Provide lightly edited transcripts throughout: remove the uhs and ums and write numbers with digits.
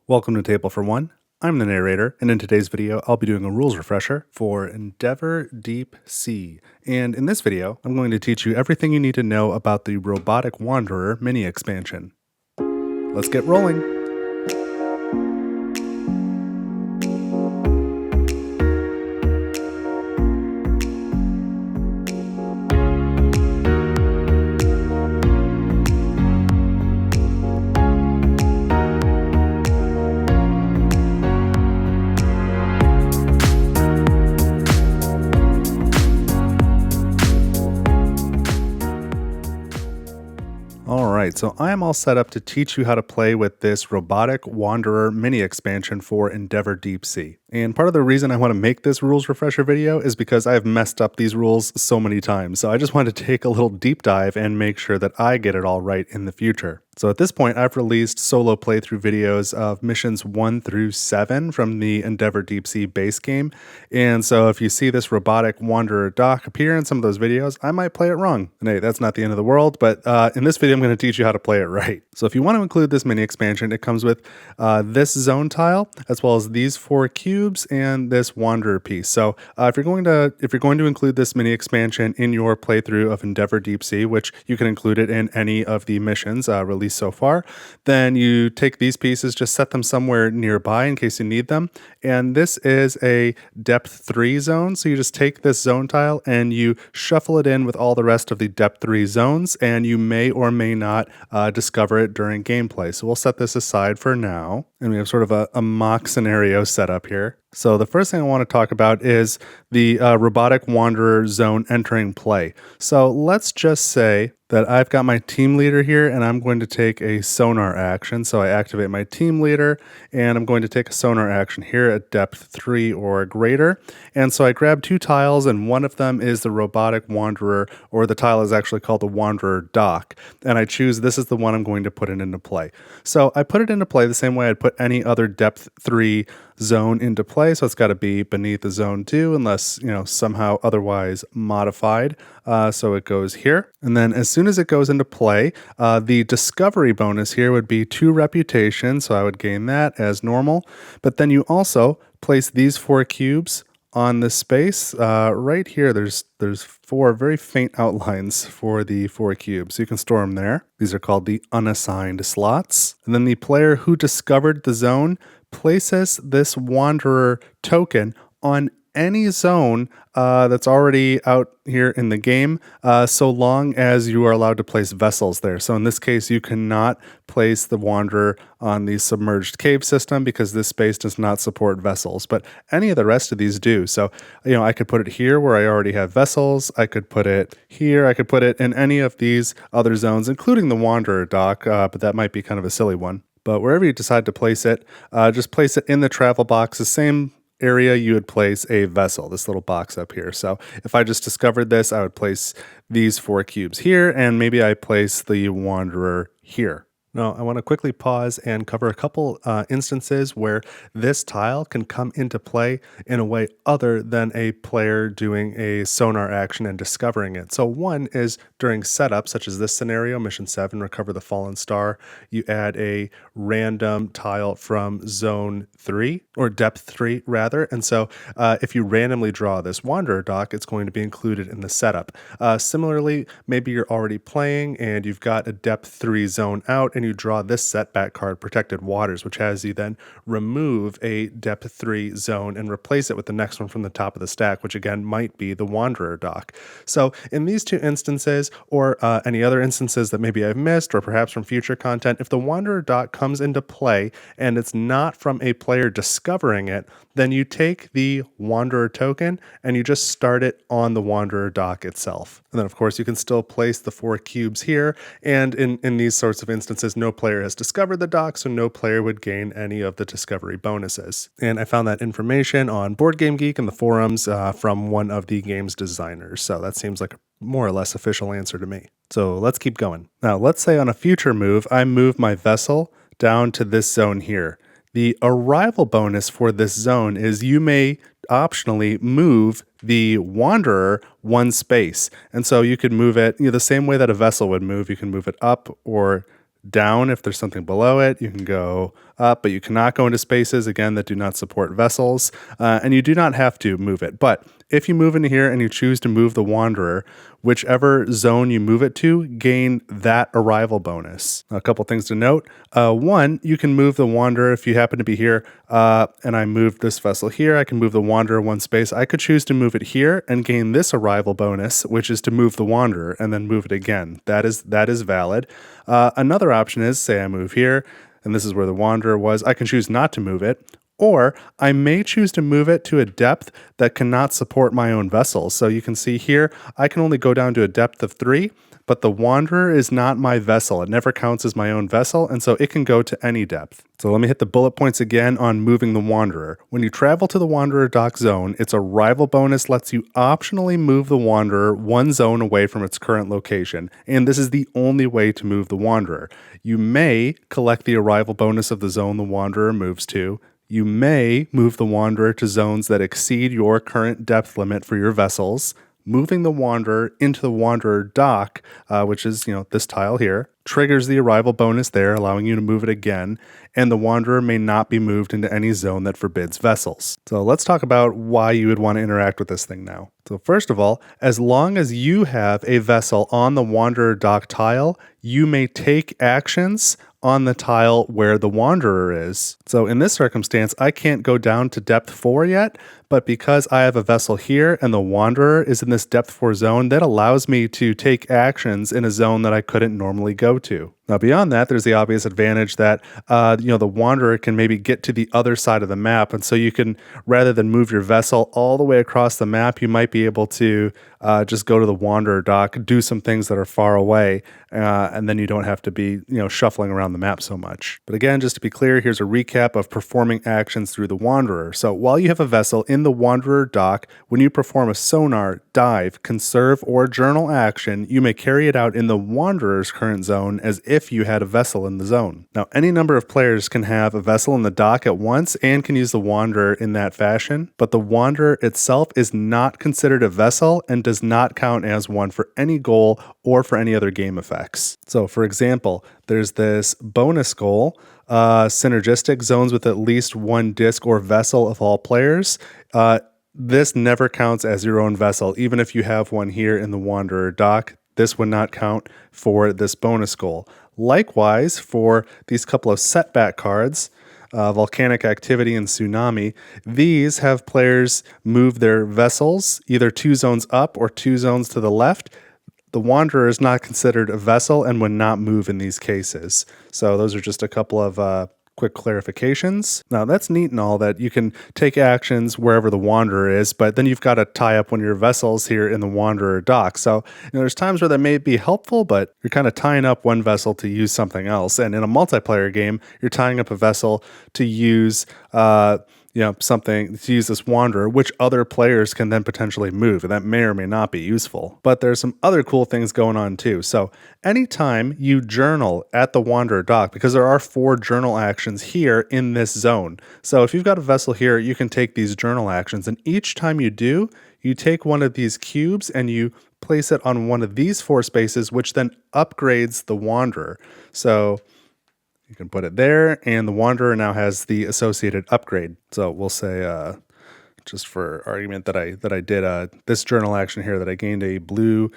Welcome to Table for One. I'm the narrator, and in today's video, I'll be doing a rules refresher for Endeavor Deep Sea. And in this video, I'm going to teach you everything you need to know about the Robotic Wanderer mini expansion. Let's get rolling. Alright, so I am all set up to teach you how to play with this Robotic Wanderer mini expansion for Endeavor Deep Sea. And part of the reason I want to make this rules refresher video is because I've messed up these rules so many times. So I just wanted to take a little deep dive and make sure that I get it all right in the future. So at this point, I've released solo playthrough videos of missions 1 through 7 from the Endeavor Deep Sea base game. And so if you see this Robotic Wanderer dock appear in some of those videos, I might play it wrong. And hey, that's not the end of the world, but in this video, I'm going to teach you how to play it right. So if you want to include this mini expansion, it comes with this zone tile, as well as these 4 cubes and this Wanderer piece. So if you're going to include this mini expansion in your playthrough of Endeavor Deep Sea, which you can include it in any of the missions released so far, then you take these pieces, just set them somewhere nearby in case you need them. And this is a depth 3 zone. So you just take this zone tile and you shuffle it in with all the rest of the depth 3 zones, and you may or may not discover it during gameplay. So we'll set this aside for now. And we have sort of a mock scenario set up here. So the first thing I want to talk about is the Robotic Wanderer zone entering play. So let's just say that I've got my team leader here and I'm going to take a sonar action. So I activate my team leader and I'm going to take a sonar action here at depth 3 or greater. And so I grab 2 tiles, and one of them is the Robotic Wanderer, or the tile is actually called the Wanderer dock. And I choose this is the one I'm going to put it into play. So I put it into play the same way I'd put any other depth 3 zone into play. So it's got to be beneath the zone 2 unless, somehow otherwise modified. So it goes here. And then as soon as it goes into play, the discovery bonus here would be 2 reputation. So I would gain that as normal. But then you also place these 4 cubes on the space. Right here, there's 4 very faint outlines for the 4 cubes. You can store them there. These are called the unassigned slots. And then the player who discovered the zone places this Wanderer token on any zone that's already out here in the game, so long as you are allowed to place vessels there. So in this case, you cannot place the Wanderer on the submerged cave system because this space does not support vessels, but any of the rest of these do. So, I could put it here where I already have vessels. I could put it here. I could put it in any of these other zones, including the Wanderer dock, but that might be kind of a silly one. But wherever you decide to place it, just place it in the travel box, the same area you would place a vessel, this little box up here. So if I just discovered this, I would place these 4 cubes here, and maybe I place the Wanderer here. Now, I want to quickly pause and cover a couple instances where this tile can come into play in a way other than a player doing a sonar action and discovering it. So one is during setup, such as this scenario, Mission 7, Recover the Fallen Star. You add a random tile from Zone 3, or Depth 3, rather. And so if you randomly draw this Wanderer dock, it's going to be included in the setup. Similarly, maybe you're already playing and you've got a Depth 3 zone out, and you draw this setback card, Protected Waters, which has you then remove a depth 3 zone and replace it with the next one from the top of the stack, which again might be the Wanderer dock. So in these 2 instances, or any other instances that maybe I've missed, or perhaps from future content, if the Wanderer dock comes into play and it's not from a player discovering it, then you take the Wanderer token and you just start it on the Wanderer dock itself. And then of course you can still place the 4 cubes here, and in these sorts of instances, no player has discovered the dock, so no player would gain any of the discovery bonuses. And I found that information on Board Game Geek in the forums from one of the game's designers, so that seems like a more or less official answer to me. So let's keep going. Now, let's say on a future move, I move my vessel down to this zone here. The arrival bonus for this zone is you may optionally move the Wanderer 1 space. And so you could move it the same way that a vessel would move. You can move it up or down if there's something below it. You can go up, but you cannot go into spaces, again, that do not support vessels. And you do not have to move it. But if you move into here and you choose to move the Wanderer, whichever zone you move it to, gain that arrival bonus. A couple things to note. One, you can move the Wanderer if you happen to be here, and I moved this vessel here. I can move the Wanderer one space. I could choose to move it here and gain this arrival bonus, which is to move the Wanderer and then move it again. That is valid. Another option is, say I move here, and this is where the Wanderer was. I can choose not to move it. Or I may choose to move it to a depth that cannot support my own vessels. So you can see here, I can only go down to a depth of 3, but the Wanderer is not my vessel. It never counts as my own vessel, and so it can go to any depth. So let me hit the bullet points again on moving the Wanderer. When you travel to the Wanderer dock zone, its arrival bonus lets you optionally move the Wanderer one zone away from its current location, and this is the only way to move the Wanderer. You may collect the arrival bonus of the zone the Wanderer moves to. You may move the Wanderer to zones that exceed your current depth limit for your vessels. Moving the Wanderer into the Wanderer dock, which is, this tile here, triggers the arrival bonus there, allowing you to move it again, and the Wanderer may not be moved into any zone that forbids vessels. So let's talk about why you would want to interact with this thing now. So first of all, as long as you have a vessel on the Wanderer dock tile, you may take actions on the tile where the Wanderer is. So in this circumstance, I can't go down to depth 4 yet, but because I have a vessel here and the Wanderer is in this depth 4 zone, that allows me to take actions in a zone that I couldn't normally go to. Now, beyond that, there's the obvious advantage that, the Wanderer can maybe get to the other side of the map. And so you can, rather than move your vessel all the way across the map, you might be able to just go to the Wanderer dock, do some things that are far away, and then you don't have to be, shuffling around the map so much. But again, just to be clear, here's a recap of performing actions through the Wanderer. So while you have a vessel in the Wanderer dock, when you perform a sonar, dive, conserve, or journal action, you may carry it out in the Wanderer's current zone as if you had a vessel in the zone. Now, any number of players can have a vessel in the dock at once and can use the Wanderer in that fashion, but the Wanderer itself is not considered a vessel and does not count as one for any goal or for any other game effects. So, for example, there's this bonus goal, synergistic zones with at least one disc or vessel of all players. This never counts as your own vessel, even if you have one here in the Wanderer dock. This would not count for this bonus goal. Likewise, for these couple of setback cards, volcanic activity and tsunami, these have players move their vessels either 2 zones up or 2 zones to the left. The Wanderer is not considered a vessel and would not move in these cases. So those are just a couple of quick clarifications. Now, that's neat and all that you can take actions wherever the Wanderer is, but then you've got to tie up one of your vessels here in the Wanderer dock. So, there's times where that may be helpful, but you're kind of tying up one vessel to use something else. And in a multiplayer game, you're tying up a vessel to use something to use this Wanderer, which other players can then potentially move, and that may or may not be useful. But there's some other cool things going on too. So anytime you journal at the Wanderer dock, because there are 4 journal actions here in this zone. So if you've got a vessel here, you can take these journal actions, and each time you do, you take one of these cubes and you place it on one of these 4 spaces, which then upgrades the Wanderer. So you can put it there, and the Wanderer now has the associated upgrade. So we'll say, just for argument, that I did this journal action here, that I gained a blue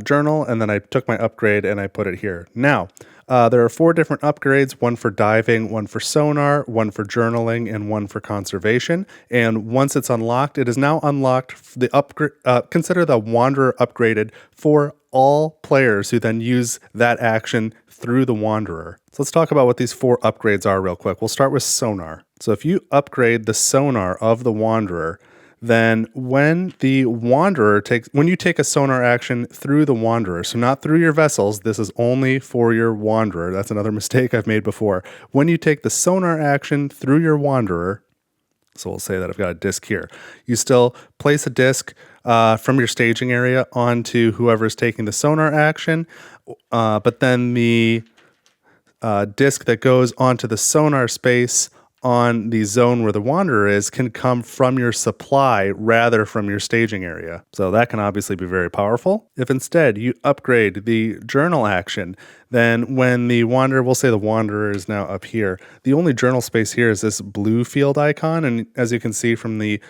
journal, and then I took my upgrade and I put it here. Now, there are 4 different upgrades, one for diving, one for sonar, one for journaling, and one for conservation. And once it's unlocked, it is now unlocked. Consider the Wanderer upgraded for all players who then use that action through the Wanderer. So let's talk about what these 4 upgrades are real quick. We'll start with sonar. So if you upgrade the sonar of the Wanderer, then when you take a sonar action through the Wanderer, so not through your vessels, this is only for your Wanderer. That's another mistake I've made before. When you take the sonar action through your Wanderer, so we'll say that I've got a disc here, you still place a disc from your staging area onto whoever is taking the sonar action, but then the disc that goes onto the sonar space on the zone where the Wanderer is can come from your supply rather from your staging area. So that can obviously be very powerful. If instead you upgrade the journal action, then when the Wanderer, we'll say the Wanderer is now up here, the only journal space here is this blue field icon. And as you can see from the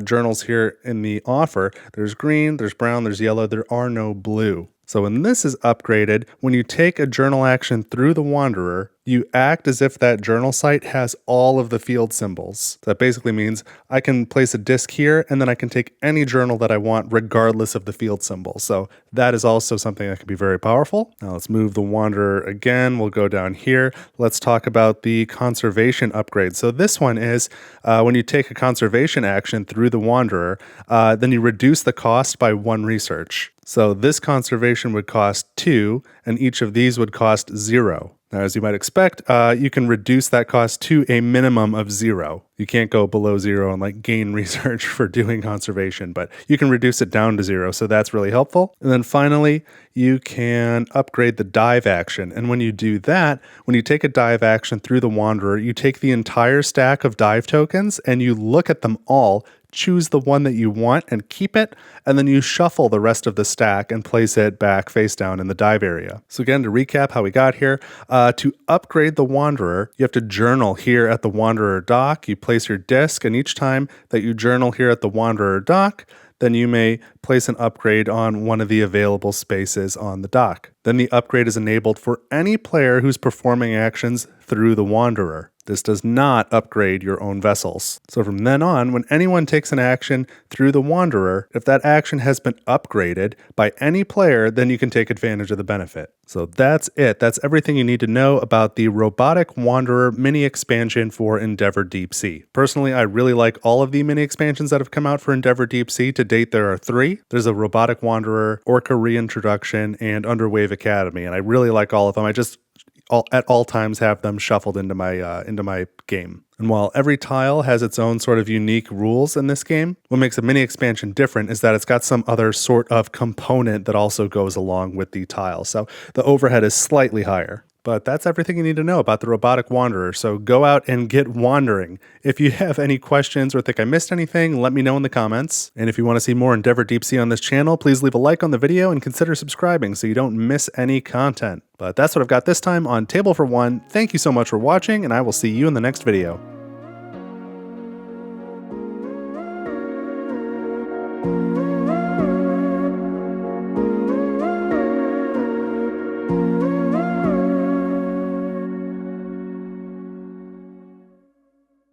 journals here in the offer, there's green, there's brown, there's yellow, there are no blue. So when this is upgraded, when you take a journal action through the Wanderer, you act as if that journal site has all of the field symbols. That basically means I can place a disk here and then I can take any journal that I want regardless of the field symbol. So that is also something that can be very powerful. Now let's move the Wanderer again. We'll go down here. Let's talk about the conservation upgrade. So this one is when you take a conservation action through the Wanderer, then you reduce the cost by 1 research. So this conservation would cost 2, and each of these would cost 0. Now, as you might expect, you can reduce that cost to a minimum of 0. You can't go below 0 and like gain research for doing conservation, but you can reduce it down to 0. So that's really helpful. And then finally, you can upgrade the dive action. And when you do that, when you take a dive action through the Wanderer, you take the entire stack of dive tokens and you look at them all, choose the one that you want and keep it, and then you shuffle the rest of the stack and place it back face down in the dive area. So again, to recap how we got here, to upgrade the Wanderer, you have to journal here at the Wanderer dock. You place your disk, and each time that you journal here at the Wanderer dock, then you may place an upgrade on one of the available spaces on the dock. Then the upgrade is enabled for any player who's performing actions through the Wanderer. This does not upgrade your own vessels. So from then on, when anyone takes an action through the Wanderer, if that action has been upgraded by any player, then you can take advantage of the benefit. So that's it. That's everything you need to know about the Robotic Wanderer mini expansion for Endeavor Deep Sea. Personally, I really like all of the mini expansions that have come out for Endeavor Deep Sea. To date, there are 3. There's a Robotic Wanderer, Orca Reintroduction, and Underwave Academy, and I really like all of them. I just at all times have them shuffled into my game. And while every tile has its own sort of unique rules in this game, what makes a mini expansion different is that it's got some other sort of component that also goes along with the tile. So the overhead is slightly higher. But that's everything you need to know about the Robotic Wanderer, so go out and get wandering. If you have any questions or think I missed anything, let me know in the comments. And if you want to see more Endeavor Deep Sea on this channel, please leave a like on the video and consider subscribing so you don't miss any content. But that's what I've got this time on Table for One. Thank you so much for watching, and I will see you in the next video.